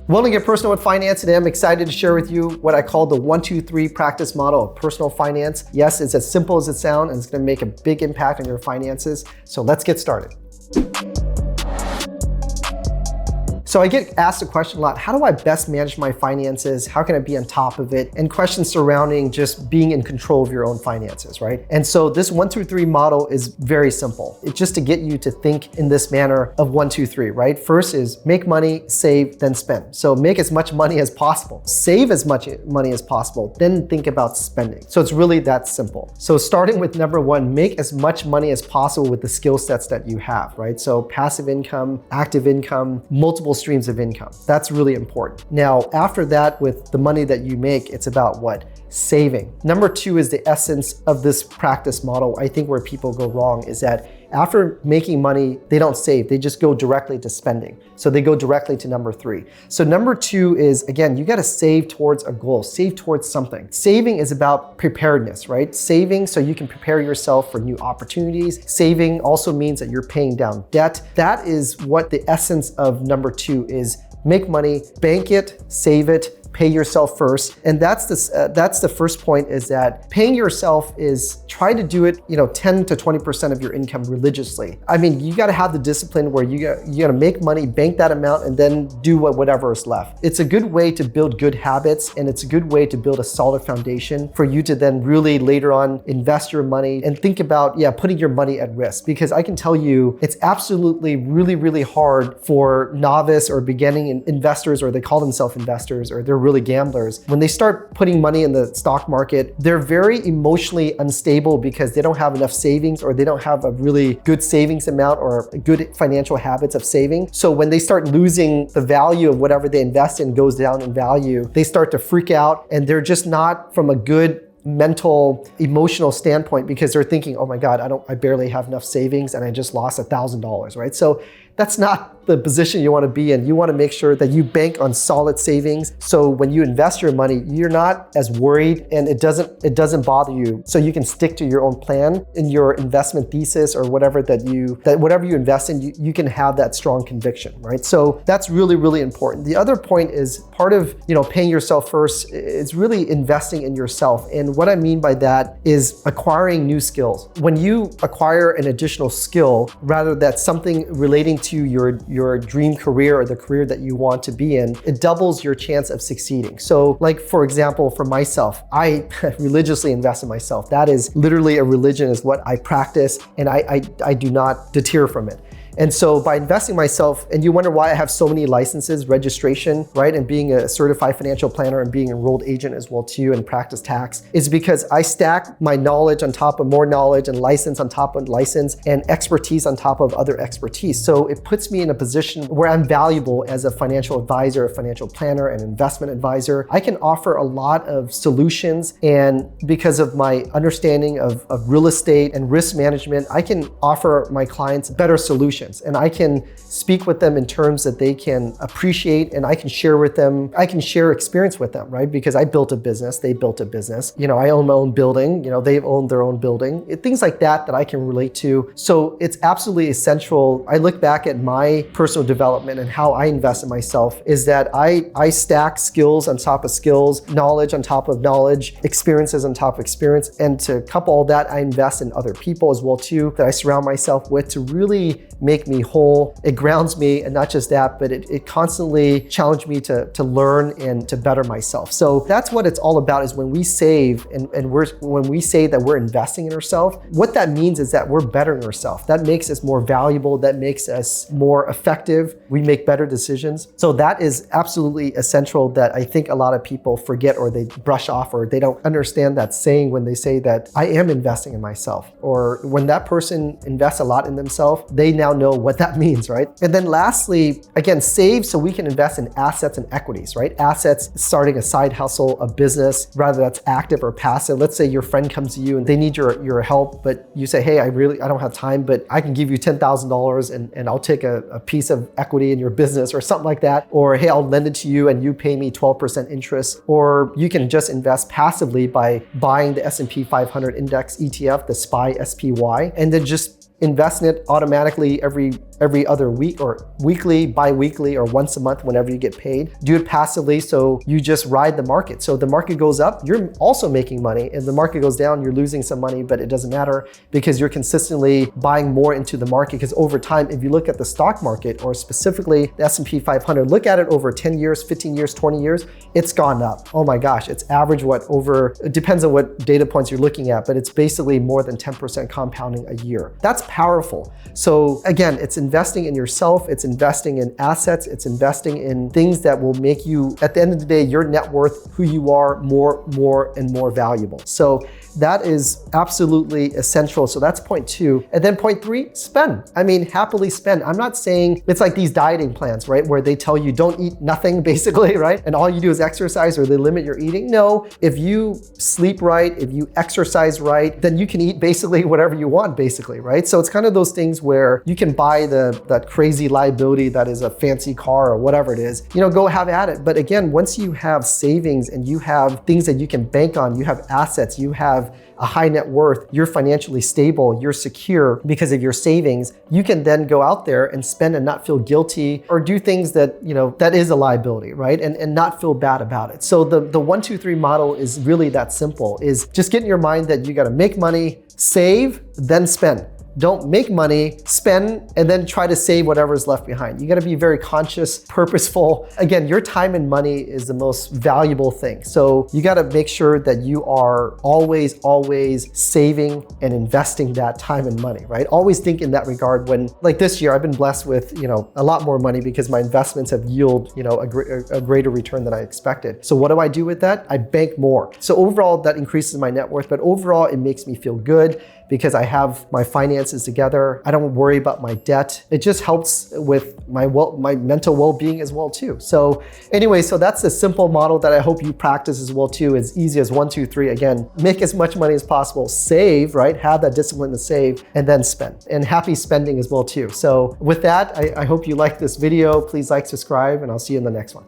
Want to get personal with finance today? I'm excited to share with you what I call the 1-2-3 practice model of personal finance. Yes, it's as simple as it sounds, and it's going to make a big impact on your finances. So let's get started. So I get asked a question a lot, how do I best manage my finances? How can I be on top of it? And questions surrounding just being in control of your own finances, right? And so this 1-2-3 model is very simple. It's just to get you to think in this manner of 1-2-3, right? First is make money, save, then spend. So make as much money as possible, save as much money as possible, then think about spending. So it's really that simple. So starting with number one, make as much money as possible with the skill sets that you have, right? So passive income, active income, multiple streams of income. That's really important. Now, after that, with the money that you make, it's about what? Saving. Number two is the essence of this practice model. I think where people go wrong is that after making money, they don't save, they just go directly to spending. So they go directly to number three. So number two is, again, you gotta save towards a goal, save towards something. Saving is about preparedness, right? Saving so you can prepare yourself for new opportunities. Saving also means that you're paying down debt. That is what the essence of number two is. Make money, bank it, save it, pay yourself first. And that's the first point, is that paying yourself is try to do it, 10 to 20% of your income religiously. I mean, you gotta have the discipline where you gotta make money, bank that amount, and then do whatever is left. It's a good way to build good habits, and it's a good way to build a solid foundation for you to then really later on invest your money and think about, putting your money at risk. Because I can tell you, it's absolutely really, really hard for novice or beginning investors, or they call themselves investors, or they're really gamblers. When they start putting money in the stock market, they're very emotionally unstable because they don't have enough savings, or they don't have a really good savings amount or good financial habits of saving. So when they start losing the value of whatever they invest in goes down in value, they start to freak out, and they're just not from a good mental, emotional standpoint, because they're thinking, oh my God, I barely have enough savings and I just lost $1,000, right? So that's not the position you want to be in. You want to make sure that you bank on solid savings. So when you invest your money, you're not as worried, and it doesn't bother you. So you can stick to your own plan in your investment thesis, or whatever whatever you invest in, you can have that strong conviction, right? So that's really, really important. The other point is part of, paying yourself first is really investing in yourself. And what I mean by that is acquiring new skills. When you acquire an additional skill, rather that's something relating to your dream career or the career that you want to be in, it doubles your chance of succeeding. So like, for example, for myself, I religiously invest in myself. That is literally a religion, is what I practice, and I do not deter from it. And so by investing myself, and you wonder why I have so many licenses, registration, right? And being a certified financial planner and being an enrolled agent as well too, and practice tax, is because I stack my knowledge on top of more knowledge, and license on top of license, and expertise on top of other expertise. So it puts me in a position where I'm valuable as a financial advisor, a financial planner, an investment advisor. I can offer a lot of solutions, and because of my understanding of real estate and risk management, I can offer my clients better solutions. And I can speak with them in terms that they can appreciate, and I can share experience with them, right? Because I built a business, they built a business. I own my own building, they've owned their own building. Things like that I can relate to. So it's absolutely essential. I look back at my personal development and how I invest in myself, is that I stack skills on top of skills, knowledge on top of knowledge, experiences on top of experience. And to couple all that, I invest in other people as well too, that I surround myself with, to really make me whole. It grounds me, and not just that, but it constantly challenges me to learn and to better myself. So that's what it's all about, is when we save and when we say that we're investing in ourselves, what that means is that we're bettering ourselves. That makes us more valuable, that makes us more effective. We make better decisions. So that is absolutely essential, that I think a lot of people forget, or they brush off, or they don't understand that saying when they say that I am investing in myself. Or when that person invests a lot in themselves, they now know what that means, right? And then lastly, again, save so we can invest in assets and equities, right? Assets, starting a side hustle, a business, whether that's active or passive. Let's say your friend comes to you and they need your help, but you say, hey, I don't have time, but I can give you $10,000 and I'll take a piece of equity in your business, or something like that. Or hey, I'll lend it to you and you pay me 12% interest. Or you can just invest passively by buying the S&P 500 index ETF, the SPY, SPY, and then just invest in it automatically every other week, or weekly, bi-weekly, or once a month whenever you get paid. Do it passively, so you just ride the market. So the market goes up, you're also making money, and the market goes down, you're losing some money, but it doesn't matter because you're consistently buying more into the market. Because over time, if you look at the stock market, or specifically the S&P 500, look at it over 10 years, 15 years, 20 years, it's gone up. Oh my gosh, it's average it depends on what data points you're looking at, but it's basically more than 10% compounding a year. That's powerful. So again, it's investing in yourself, it's investing in assets, it's investing in things that will make you, at the end of the day, your net worth, who you are, more and more valuable. So that is absolutely essential. So that's point 2. And then point 3, spend. I mean, happily spend. I'm not saying it's like these dieting plans, right? Where they tell you don't eat nothing basically, right? And all you do is exercise, or they limit your eating. No, if you sleep right, if you exercise right, then you can eat basically whatever you want basically, right? So it's kind of those things where you can buy that crazy liability that is a fancy car or whatever it is, go have at it. But again, once you have savings and you have things that you can bank on, you have assets, you have a high net worth, you're financially stable, you're secure because of your savings, you can then go out there and spend and not feel guilty, or do things that, that is a liability, right? And not feel bad about it. So the 1, 2, 3 model is really that simple, is just get in your mind that you got to make money, save, then spend. Don't make money, spend, and then try to save whatever is left behind. You got to be very conscious, purposeful. Again, your time and money is the most valuable thing. So you got to make sure that you are always saving and investing that time and money, right? Always think in that regard. When, like this year, I've been blessed with, a lot more money because my investments have yielded, a greater return than I expected. So what do I do with that? I bank more. So overall, that increases my net worth, but overall, it makes me feel good because I have my finances together. I don't worry about my debt. It just helps with my mental well-being as well too. So anyway, so that's a simple model that I hope you practice as well too. As easy as 1, 2, 3. Again, make as much money as possible, save, right? Have that discipline to save, and then spend. And happy spending as well too. So with that, I hope you liked this video. Please like, subscribe, and I'll see you in the next one.